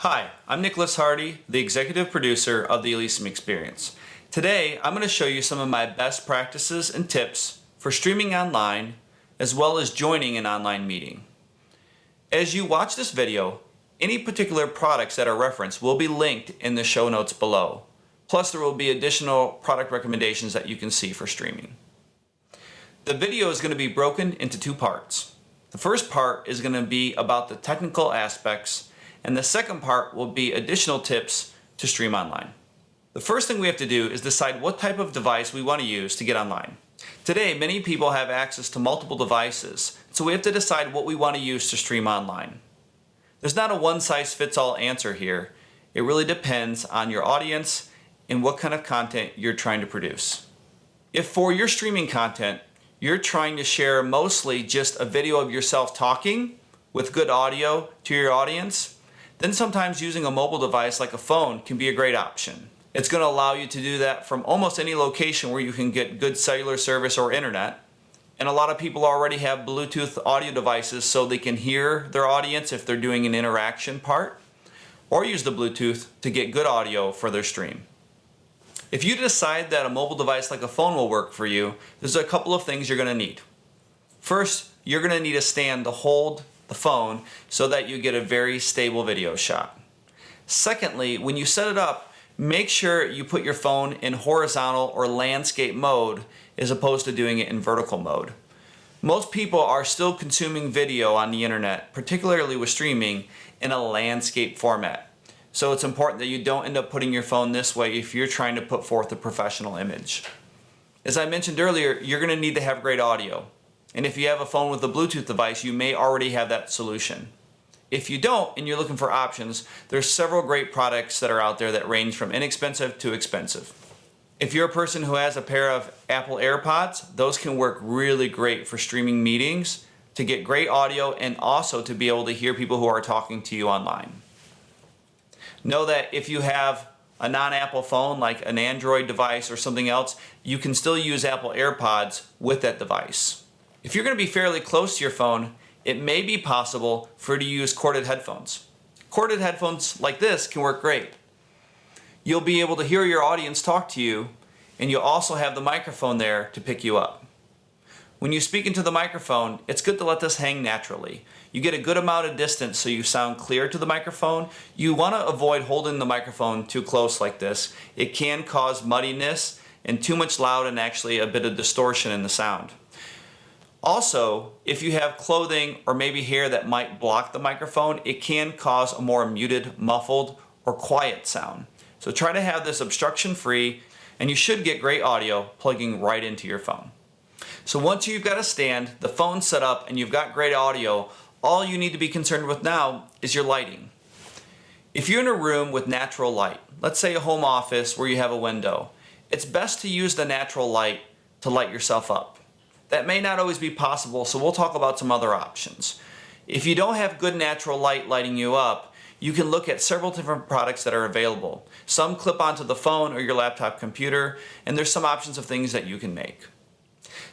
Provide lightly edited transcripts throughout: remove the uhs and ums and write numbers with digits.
Hi, I'm Nicholas Hardy, the executive producer of the Elysium experience. Today, I'm going to show you some of my best practices and tips for streaming online, as well as joining an online meeting. As you watch this video, any particular products that are referenced will be linked in the show notes below. Plus, there will be additional product recommendations that you can see for streaming. The video is going to be broken into two parts. The first part is going to be about the technical aspects, and the second part will be additional tips to stream online. The first thing we have to do is decide what type of device we want to use to get online. Today, many people have access to multiple devices, so we have to decide what we want to use to stream online. There's not a one-size-fits-all answer here. It really depends on your audience and what kind of content you're trying to produce. If for your streaming content, you're trying to share mostly just a video of yourself talking with good audio to your audience, then sometimes using a mobile device like a phone can be a great option. It's going to allow you to do that from almost any location where you can get good cellular service or internet. And a lot of people already have Bluetooth audio devices so they can hear their audience if they're doing an interaction part, or use the Bluetooth to get good audio for their stream. If you decide that a mobile device like a phone will work for you, there's a couple of things you're going to need. First, you're going to need a stand to hold the phone so that you get a very stable video shot. Secondly, when you set it up, make sure you put your phone in horizontal or landscape mode as opposed to doing it in vertical mode. Most people are still consuming video on the internet, particularly with streaming, in a landscape format. So it's important that you don't end up putting your phone this way if you're trying to put forth a professional image. As I mentioned earlier, you're going to need to have great audio. And if you have a phone with a Bluetooth device, you may already have that solution. If you don't and you're looking for options, there's several great products that are out there that range from inexpensive to expensive. If you're a person who has a pair of Apple AirPods, those can work really great for streaming meetings to get great audio and also to be able to hear people who are talking to you online. Know that if you have a non-Apple phone like an Android device or something else, you can still use Apple AirPods with that device. If you're going to be fairly close to your phone, it may be possible for you to use corded headphones. Corded headphones like this can work great. You'll be able to hear your audience talk to you, and you'll also have the microphone there to pick you up. When you speak into the microphone, it's good to let this hang naturally. You get a good amount of distance so you sound clear to the microphone. You want to avoid holding the microphone too close like this. It can cause muddiness and too much loud and actually a bit of distortion in the sound. Also, if you have clothing or maybe hair that might block the microphone, it can cause a more muted, muffled, or quiet sound. So try to have this obstruction free, and you should get great audio plugging right into your phone. So once you've got a stand, the phone set up, and you've got great audio, all you need to be concerned with now is your lighting. If you're in a room with natural light, let's say a home office where you have a window, it's best to use the natural light to light yourself up. That may not always be possible, so we'll talk about some other options. If you don't have good natural light lighting you up, you can look at several different products that are available. Some clip onto the phone or your laptop computer, and there's some options of things that you can make.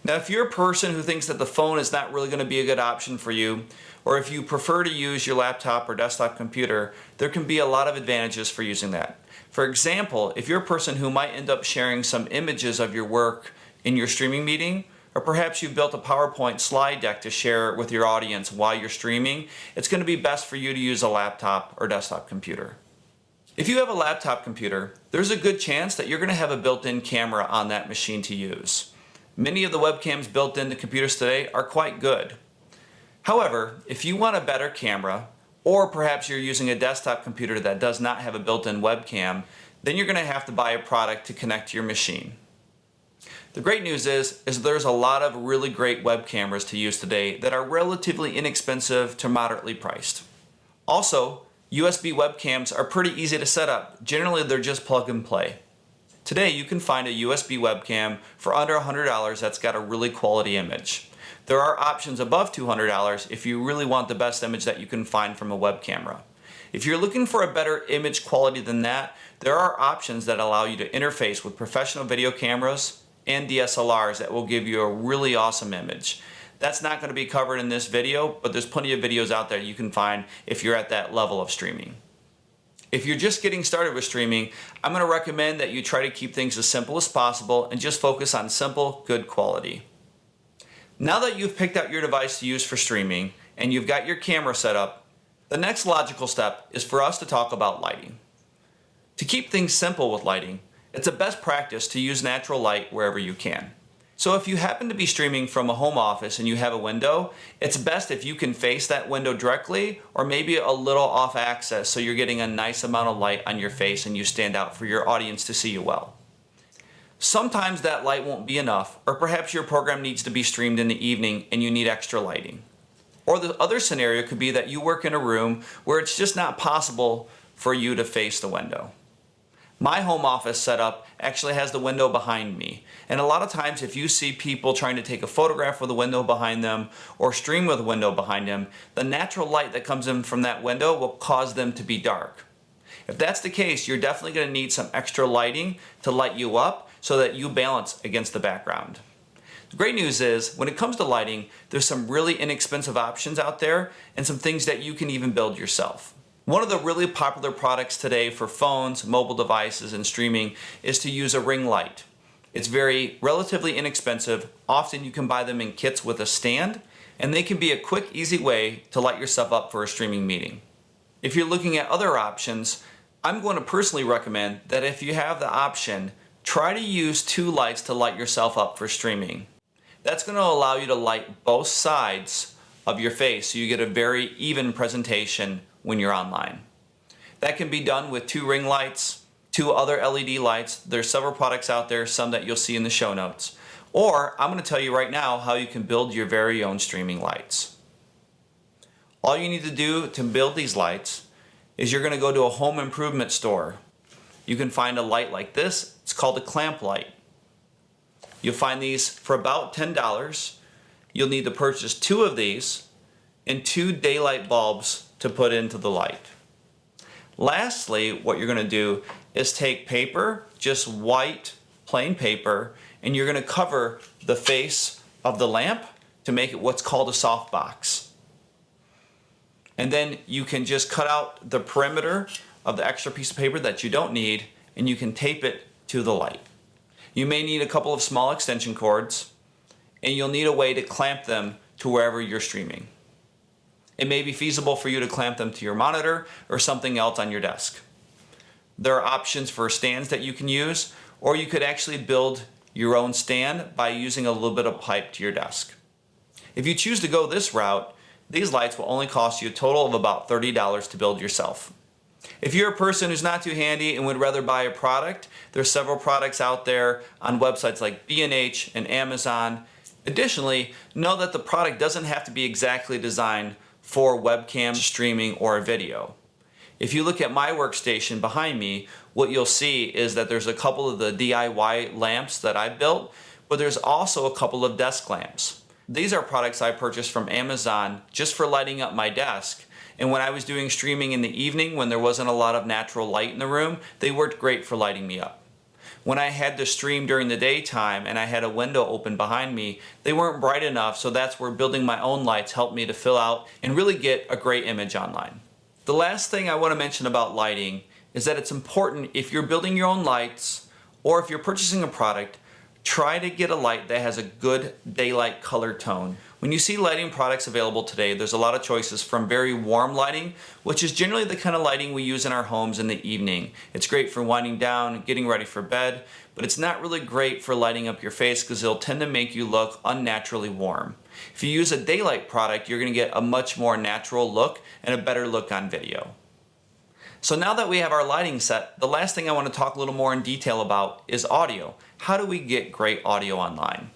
Now, if you're a person who thinks that the phone is not really going to be a good option for you, or if you prefer to use your laptop or desktop computer, there can be a lot of advantages for using that. For example, if you're a person who might end up sharing some images of your work in your streaming meeting, or perhaps you've built a PowerPoint slide deck to share with your audience while you're streaming, it's going to be best for you to use a laptop or desktop computer. If you have a laptop computer, there's a good chance that you're going to have a built-in camera on that machine to use. Many of the webcams built into computers today are quite good. However, if you want a better camera, or perhaps you're using a desktop computer that does not have a built-in webcam, then you're going to have to buy a product to connect to your machine. The great news is there's a lot of really great web cameras to use today that are relatively inexpensive to moderately priced. Also, USB webcams are pretty easy to set up. Generally, they're just plug and play. Today, you can find a USB webcam for under $100 that's got a really quality image. There are options above $200 if you really want the best image that you can find from a web camera. If you're looking for a better image quality than that, there are options that allow you to interface with professional video cameras and DSLRs that will give you a really awesome image. That's not going to be covered in this video, but there's plenty of videos out there you can find if you're at that level of streaming. If you're just getting started with streaming, I'm going to recommend that you try to keep things as simple as possible and just focus on simple, good quality. Now that you've picked out your device to use for streaming and you've got your camera set up, the next logical step is for us to talk about lighting. To keep things simple with lighting, it's a best practice to use natural light wherever you can. So if you happen to be streaming from a home office and you have a window, it's best if you can face that window directly or maybe a little off axis so you're getting a nice amount of light on your face and you stand out for your audience to see you well. Sometimes that light won't be enough, or perhaps your program needs to be streamed in the evening and you need extra lighting. Or the other scenario could be that you work in a room where it's just not possible for you to face the window. My home office setup actually has the window behind me, and a lot of times if you see people trying to take a photograph with a window behind them or stream with a window behind them, the natural light that comes in from that window will cause them to be dark. If that's the case, you're definitely going to need some extra lighting to light you up so that you balance against the background. The great news is, when it comes to lighting, there's some really inexpensive options out there and some things that you can even build yourself. One of the really popular products today for phones, mobile devices, and streaming is to use a ring light. It's very relatively inexpensive. Often you can buy them in kits with a stand, and they can be a quick, easy way to light yourself up for a streaming meeting. If you're looking at other options, I'm going to personally recommend that if you have the option, try to use 2 lights to light yourself up for streaming. That's going to allow you to light both sides of your face so you get a very even presentation when you're online. That can be done with 2 ring lights, 2 other LED lights. There's several products out there, some that you'll see in the show notes. Or I'm going to tell you right now how you can build your very own streaming lights. All you need to do to build these lights is you're going to go to a home improvement store. You can find a light like this. It's called a clamp light. You'll find these for about $10. You'll need to purchase 2 of these and 2 daylight bulbs to put into the light. Lastly, what you're going to do is take paper, just white plain paper, and you're going to cover the face of the lamp to make it what's called a softbox. And then you can just cut out the perimeter of the extra piece of paper that you don't need, and you can tape it to the light. You may need a couple of small extension cords, and you'll need a way to clamp them to wherever you're streaming. It may be feasible for you to clamp them to your monitor or something else on your desk. There are options for stands that you can use, or you could actually build your own stand by using a little bit of pipe to your desk. If you choose to go this route, these lights will only cost you a total of about $30 to build yourself. If you're a person who's not too handy and would rather buy a product, there's several products out there on websites like B&H and Amazon. Additionally, know that the product doesn't have to be exactly designed for webcam streaming or video. If you look at my workstation behind me, what you'll see is that there's a couple of the DIY lamps that I built, but there's also a couple of desk lamps. These are products I purchased from Amazon just for lighting up my desk. And when I was doing streaming in the evening, when there wasn't a lot of natural light in the room, they worked great for lighting me up. When I had to stream during the daytime and I had a window open behind me, they weren't bright enough, so that's where building my own lights helped me to fill out and really get a great image online. The last thing I want to mention about lighting is that it's important, if you're building your own lights or if you're purchasing a product, try to get a light that has a good daylight color tone. When you see lighting products available today, there's a lot of choices from very warm lighting, which is generally the kind of lighting we use in our homes in the evening. It's great for winding down, getting ready for bed, but it's not really great for lighting up your face because it'll tend to make you look unnaturally warm. If you use a daylight product, you're going to get a much more natural look and a better look on video. So now that we have our lighting set, the last thing I want to talk a little more in detail about is audio. How do we get great audio online?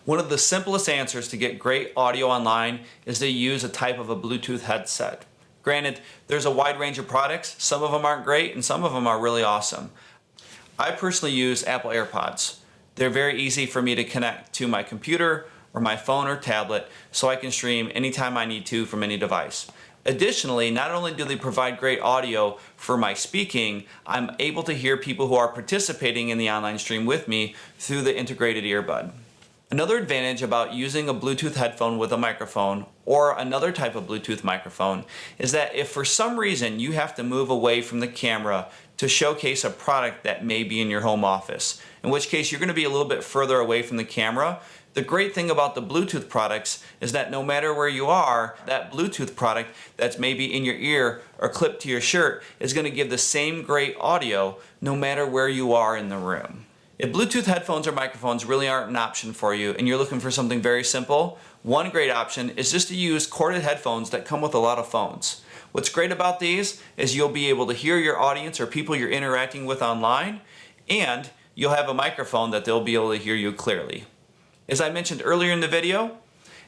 One of the simplest answers to get great audio online is to use a type of a Bluetooth headset. Granted, there's a wide range of products. Some of them aren't great and some of them are really awesome. I personally use Apple AirPods. They're very easy for me to connect to my computer or my phone or tablet so I can stream anytime I need to from any device. Additionally, not only do they provide great audio for my speaking, I'm able to hear people who are participating in the online stream with me through the integrated earbud. Another advantage about using a Bluetooth headphone with a microphone or another type of Bluetooth microphone is that if for some reason you have to move away from the camera to showcase a product that may be in your home office, in which case you're going to be a little bit further away from the camera, the great thing about the Bluetooth products is that no matter where you are, that Bluetooth product that's maybe in your ear or clipped to your shirt is going to give the same great audio no matter where you are in the room. If Bluetooth headphones or microphones really aren't an option for you and you're looking for something very simple, one great option is just to use corded headphones that come with a lot of phones. What's great about these is you'll be able to hear your audience or people you're interacting with online, and you'll have a microphone that they'll be able to hear you clearly. As I mentioned earlier in the video,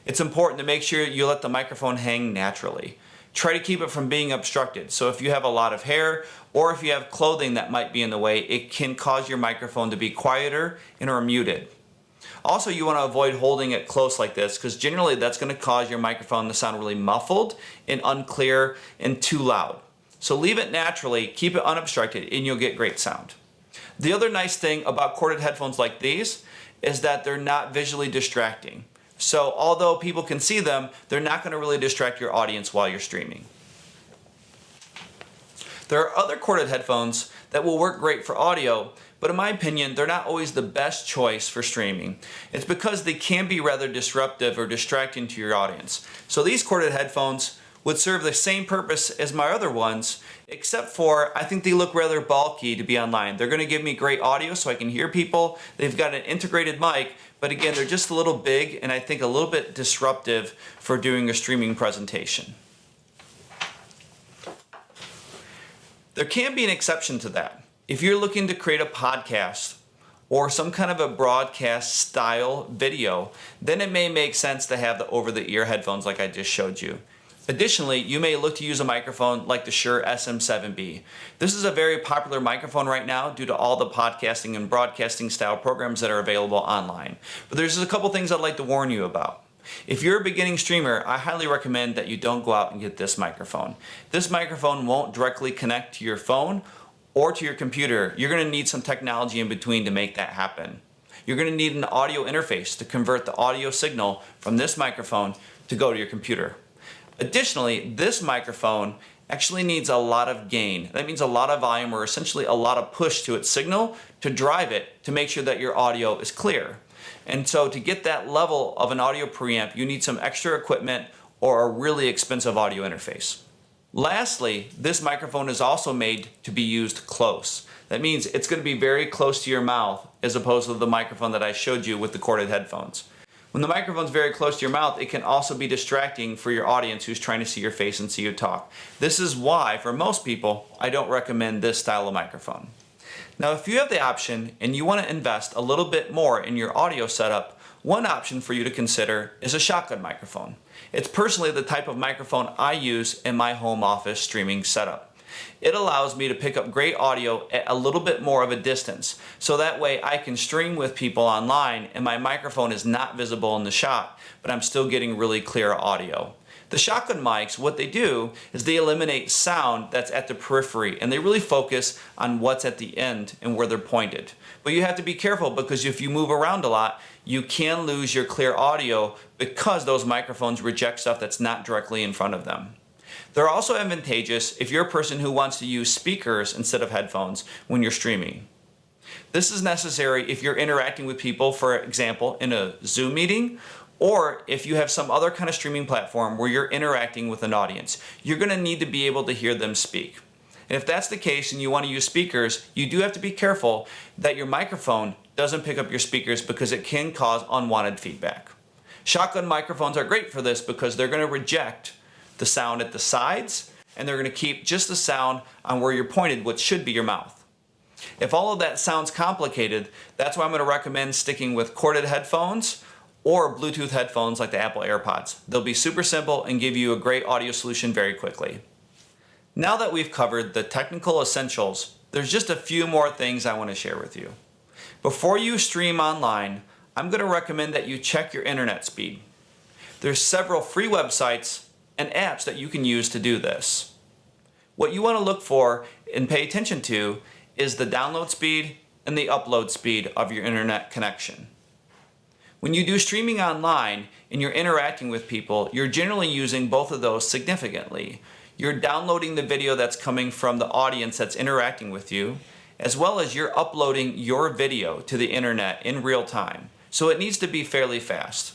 it's important to make sure you let the microphone hang naturally. Try to keep it from being obstructed. So if you have a lot of hair or if you have clothing that might be in the way, it can cause your microphone to be quieter and or muted. Also, you want to avoid holding it close like this because generally that's going to cause your microphone to sound really muffled and unclear and too loud. So leave it naturally, keep it unobstructed, and you'll get great sound. The other nice thing about corded headphones like these is that they're not visually distracting. So although people can see them, they're not going to really distract your audience while you're streaming. There are other corded headphones that will work great for audio, but in my opinion, they're not always the best choice for streaming. It's because they can be rather disruptive or distracting to your audience. So these corded headphones would serve the same purpose as my other ones, except for I think they look rather bulky to be online. They're going to give me great audio so I can hear people. They've got an integrated mic, but again, they're just a little big and I think a little bit disruptive for doing a streaming presentation. There can be an exception to that. If you're looking to create a podcast or some kind of a broadcast style video, then it may make sense to have the over-the-ear headphones like I just showed you. Additionally, you may look to use a microphone like the Shure SM7B. This is a very popular microphone right now due to all the podcasting and broadcasting style programs that are available online. But there's just a couple things I'd like to warn you about. If you're a beginning streamer, I highly recommend that you don't go out and get this microphone. This microphone won't directly connect to your phone or to your computer. You're going to need some technology in between to make that happen. You're going to need an audio interface to convert the audio signal from this microphone to go to your computer. Additionally, this microphone actually needs a lot of gain. That means a lot of volume or essentially a lot of push to its signal to drive it to make sure that your audio is clear. And so to get that level of an audio preamp, you need some extra equipment or a really expensive audio interface. Lastly, this microphone is also made to be used close. That means it's going to be very close to your mouth as opposed to the microphone that I showed you with the corded headphones. When the microphone's very close to your mouth, it can also be distracting for your audience who's trying to see your face and see you talk. This is why, for most people, I don't recommend this style of microphone. Now, if you have the option and you want to invest a little bit more in your audio setup, one option for you to consider is a shotgun microphone. It's personally the type of microphone I use in my home office streaming setup. It allows me to pick up great audio at a little bit more of a distance, so that way I can stream with people online and my microphone is not visible in the shot, but I'm still getting really clear audio. The shotgun mics, what they do is they eliminate sound that's at the periphery and they really focus on what's at the end and where they're pointed. But you have to be careful because if you move around a lot, you can lose your clear audio because those microphones reject stuff that's not directly in front of them. They're also advantageous if you're a person who wants to use speakers instead of headphones when you're streaming. This is necessary if you're interacting with people, for example, in a Zoom meeting, or if you have some other kind of streaming platform where you're interacting with an audience. You're going to need to be able to hear them speak. And if that's the case and you want to use speakers, you do have to be careful that your microphone doesn't pick up your speakers because it can cause unwanted feedback. Shotgun microphones are great for this because they're going to reject the sound at the sides and they're going to keep just the sound on where you're pointed, which should be your mouth. If all of that sounds complicated, that's why I'm going to recommend sticking with corded headphones or Bluetooth headphones like the Apple AirPods. They'll be super simple and give you a great audio solution very quickly. Now that we've covered the technical essentials, there's just a few more things I want to share with you. Before you stream online, I'm going to recommend that you check your internet speed. There's several free websites and apps that you can use to do this. What you want to look for and pay attention to is the download speed and the upload speed of your internet connection. When you do streaming online and you're interacting with people, you're generally using both of those significantly. You're downloading the video that's coming from the audience that's interacting with you, as well as you're uploading your video to the internet in real time. So it needs to be fairly fast.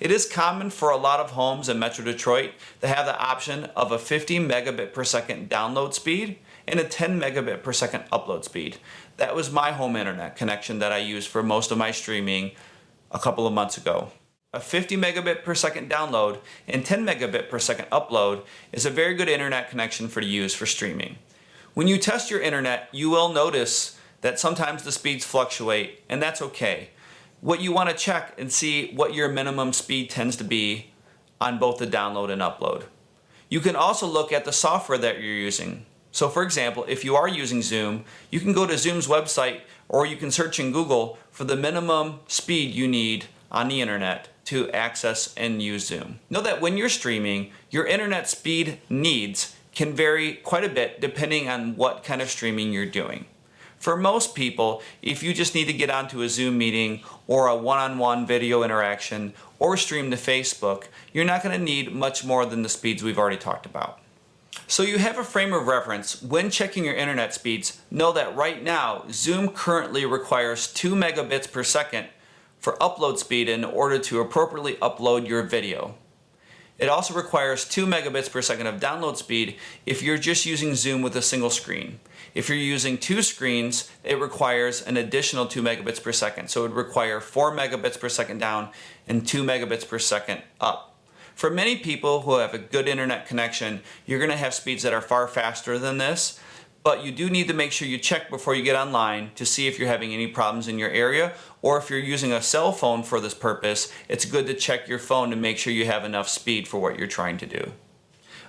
It is common for a lot of homes in Metro Detroit to have the option of a 50 megabit per second download speed and a 10 megabit per second upload speed. That was my home internet connection that I used for most of my streaming a couple of months ago. A 50 megabit per second download and 10 megabit per second upload is a very good internet connection for use for streaming. When you test your internet, you will notice that sometimes the speeds fluctuate, and that's okay. What you want to check and see what your minimum speed tends to be on both the download and upload. You can also look at the software that you're using. So for example, if you are using Zoom, you can go to Zoom's website or you can search in Google for the minimum speed you need on the internet to access and use Zoom. Know that when you're streaming, your internet speed needs can vary quite a bit depending on what kind of streaming you're doing. For most people, if you just need to get onto a Zoom meeting or a one-on-one video interaction or stream to Facebook, you're not going to need much more than the speeds we've already talked about. So you have a frame of reference when checking your internet speeds. Know that right now, Zoom currently requires 2 megabits per second for upload speed in order to appropriately upload your video. It also requires 2 megabits per second of download speed if you're just using Zoom with a single screen. If you're using 2 screens, it requires an additional 2 megabits per second. So it would require 4 megabits per second down and 2 megabits per second up. For many people who have a good internet connection, you're going to have speeds that are far faster than this, but you do need to make sure you check before you get online to see if you're having any problems in your area, or if you're using a cell phone for this purpose, it's good to check your phone to make sure you have enough speed for what you're trying to do.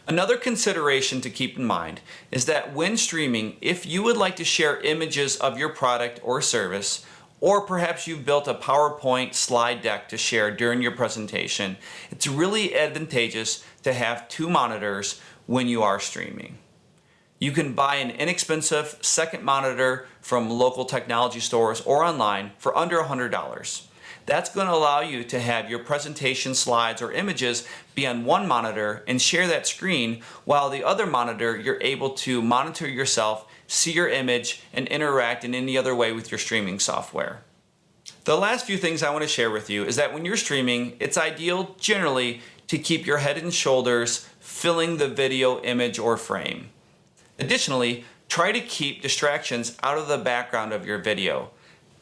Another consideration to keep in mind is that when streaming, if you would like to share images of your product or service, or perhaps you've built a PowerPoint slide deck to share during your presentation, it's really advantageous to have 2 monitors when you are streaming. You can buy an inexpensive second monitor from local technology stores or online for under $100. That's going to allow you to have your presentation slides or images be on one monitor and share that screen, while the other monitor you're able to monitor yourself, see your image, and interact in any other way with your streaming software. The last few things I want to share with you is that when you're streaming, it's ideal generally to keep your head and shoulders filling the video, image, or frame. Additionally, try to keep distractions out of the background of your video.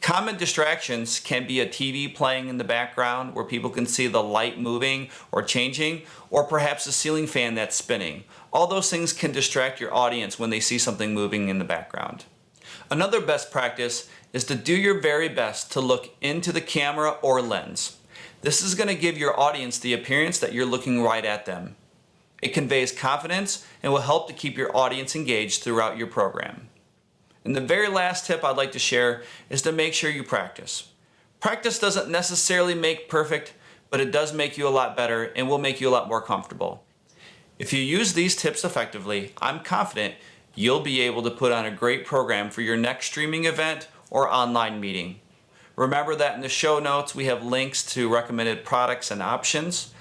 Common distractions can be a TV playing in the background where people can see the light moving or changing, or perhaps a ceiling fan that's spinning. All those things can distract your audience when they see something moving in the background. Another best practice is to do your very best to look into the camera or lens. This is going to give your audience the appearance that you're looking right at them. It conveys confidence and will help to keep your audience engaged throughout your program. And the very last tip I'd like to share is to make sure you practice. Practice doesn't necessarily make perfect, but it does make you a lot better and will make you a lot more comfortable. If you use these tips effectively, I'm confident you'll be able to put on a great program for your next streaming event or online meeting. Remember that in the show notes we have links to recommended products and options.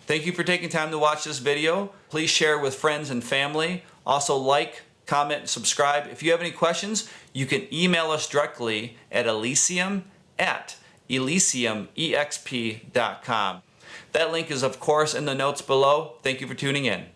Thank you for taking time to watch this video. Please share with friends and family. Also like, comment, and subscribe. If you have any questions, you can email us directly at elysium@elysiumexp.com. That link is of course in the notes below. Thank you for tuning in.